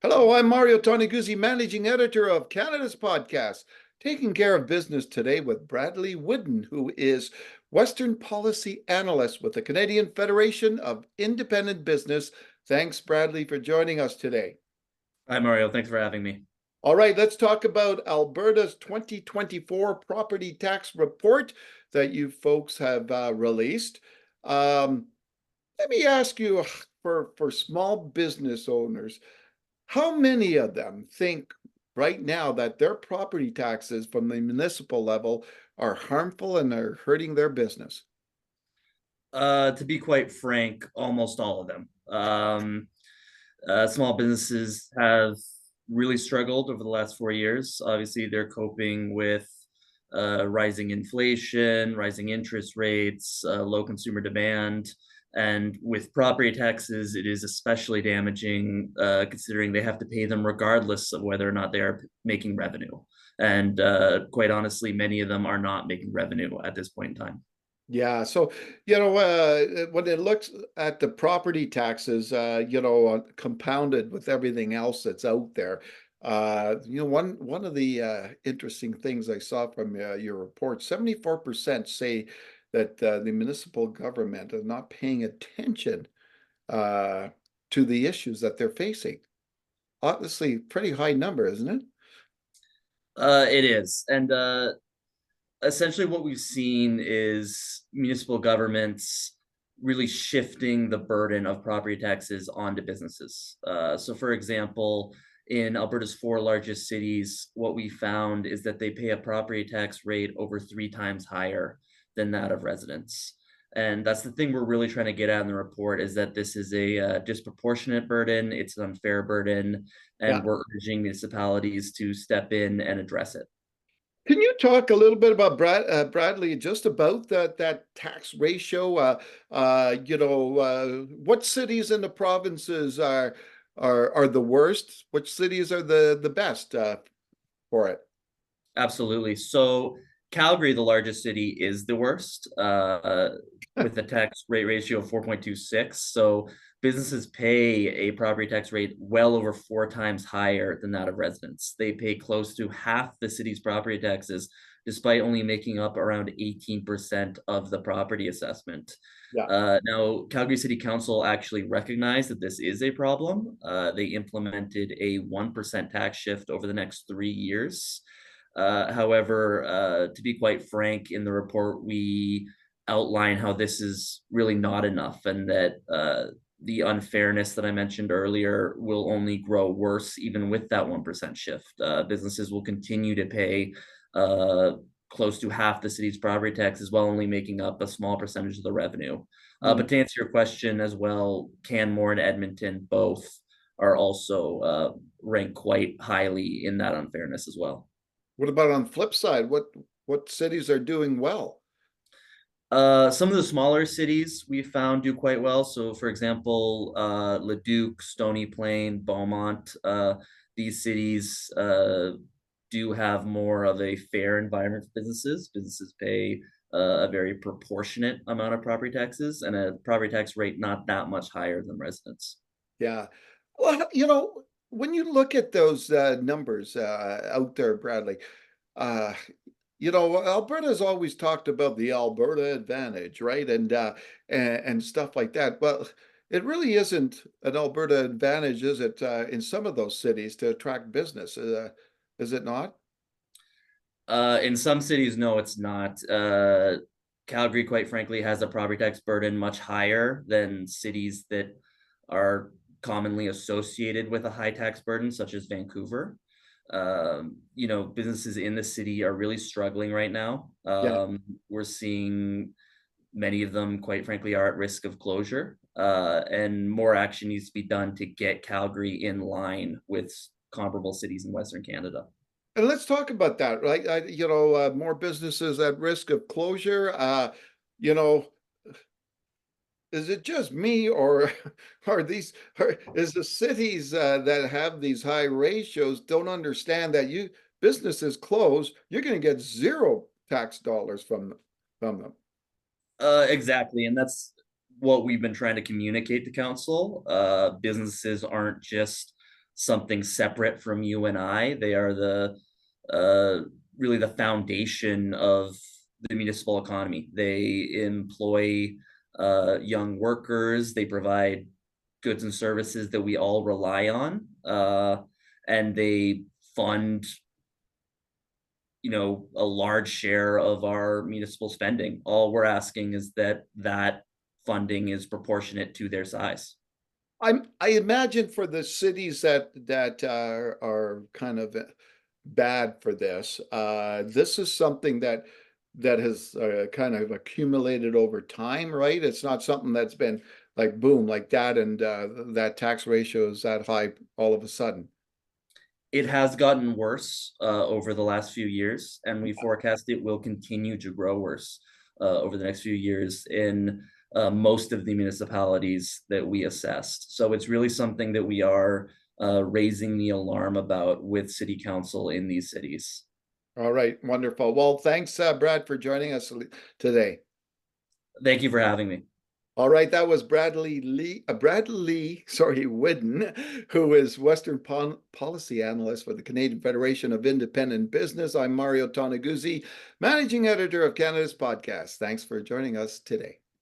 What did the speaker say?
Hello, I'm Mario Toneguzzi, Managing Editor of Canada's Podcast, taking care of business today with Bradlee Whidden, who is Western Policy Analyst with the Canadian Federation of Independent Business. Thanks, Bradlee, for joining us today. Hi, Mario. Thanks for having me. All right, let's talk about Alberta's 2024 property tax report that you folks have released. Um, Let me ask you for small business owners, how many of them think right now that their property taxes from the municipal level are harmful and are hurting their business? To be quite frank, almost all of them. Small businesses have really struggled over the last 4 years. Obviously, they're coping with rising inflation, rising interest rates, low consumer demand. And with property taxes, it is especially damaging considering they have to pay them regardless of whether or not they are making revenue. And quite honestly, many of them are not making revenue at this point in time. Yeah, so when it looks at the property taxes, compounded with everything else that's out there, one of the interesting things I saw from your report, 74% say that the municipal government is not paying attention uh, to the issues that they're facing. Obviously, pretty high number, isn't it? It is. And essentially what we've seen is municipal governments really shifting the burden of property taxes onto businesses. So, for example, in Alberta's four largest cities, what we found is that they pay a property tax rate over 3 times higher than that of residents. And that's the thing we're really trying to get at in the report is that this is a disproportionate burden, it's an unfair burden, and Yeah. we're urging municipalities to step in and address it. Can you talk a little bit about Bradlee, just about that tax ratio? What cities in the provinces are the worst? Which cities are the best for it? Absolutely. So Calgary, the largest city, is the worst, with a tax rate ratio of 4.26. So businesses pay a property tax rate well over 4 times higher than that of residents. They pay close to half the city's property taxes, despite only making up around 18% of the property assessment. Yeah. Now, Calgary City Council actually recognized that this is a problem. They implemented a 1% tax shift over the next 3 years. However, to be quite frank, in the report, we outline how this is really not enough and that the unfairness that I mentioned earlier will only grow worse even with that 1% shift. Businesses will continue to pay uh, close to half the city's property taxes while only making up a small percentage of the revenue. Mm. But to answer your question as well, Canmore and Edmonton both are also ranked quite highly in that unfairness as well. What about on the flip side? What cities are doing well? Some of the smaller cities we found do quite well. So, for example, Leduc, Stony Plain, Beaumont, these cities do have more of a fair environment for businesses. Businesses pay a very proportionate amount of property taxes and a property tax rate not that much higher than residents. Yeah. Well, when you look at those numbers out there, Bradley, uh, Alberta's always talked about the Alberta advantage, right? And stuff like that. But it really isn't an Alberta advantage, is it, in some of those cities to attract business? Is it not? In some cities, no, it's not. Calgary, quite frankly, has a property tax burden much higher than cities that are commonly associated with a high tax burden, such as Vancouver. Businesses in the city are really struggling right now. Yeah. We're seeing many of them, quite frankly, are at risk of closure, and more action needs to be done to get Calgary in line with comparable cities in Western Canada. And let's talk about that, right? More businesses at risk of closure. You know, is it just me, or is the cities that have these high ratios don't understand that you businesses close, you're going to get zero tax dollars from them. Exactly, and that's what we've been trying to communicate to council. Businesses aren't just something separate from you and I. They are really the foundation of the municipal economy. They employ young workers. They provide goods and services that we all rely on, and they fund a large share of our municipal spending. All we're asking is that funding is proportionate to their size. I imagine for the cities that are kind of bad for this, this is something that has kind of accumulated over time, right? It's not something that's been like boom, like that, and that tax ratio is that high all of a sudden. It has gotten worse over the last few years, and we forecast it will continue to grow worse over the next few years in most of the municipalities that we assessed. So it's really something that we are raising the alarm about with city council in these cities. All right, wonderful. Well, thanks, Brad, for joining us today. Thank you for having me. All right, that was Bradlee, sorry, Whidden, who is Western Policy Analyst for the Canadian Federation of Independent Business. I'm Mario Toneguzzi, Managing Editor of Canada's Podcast. Thanks for joining us today.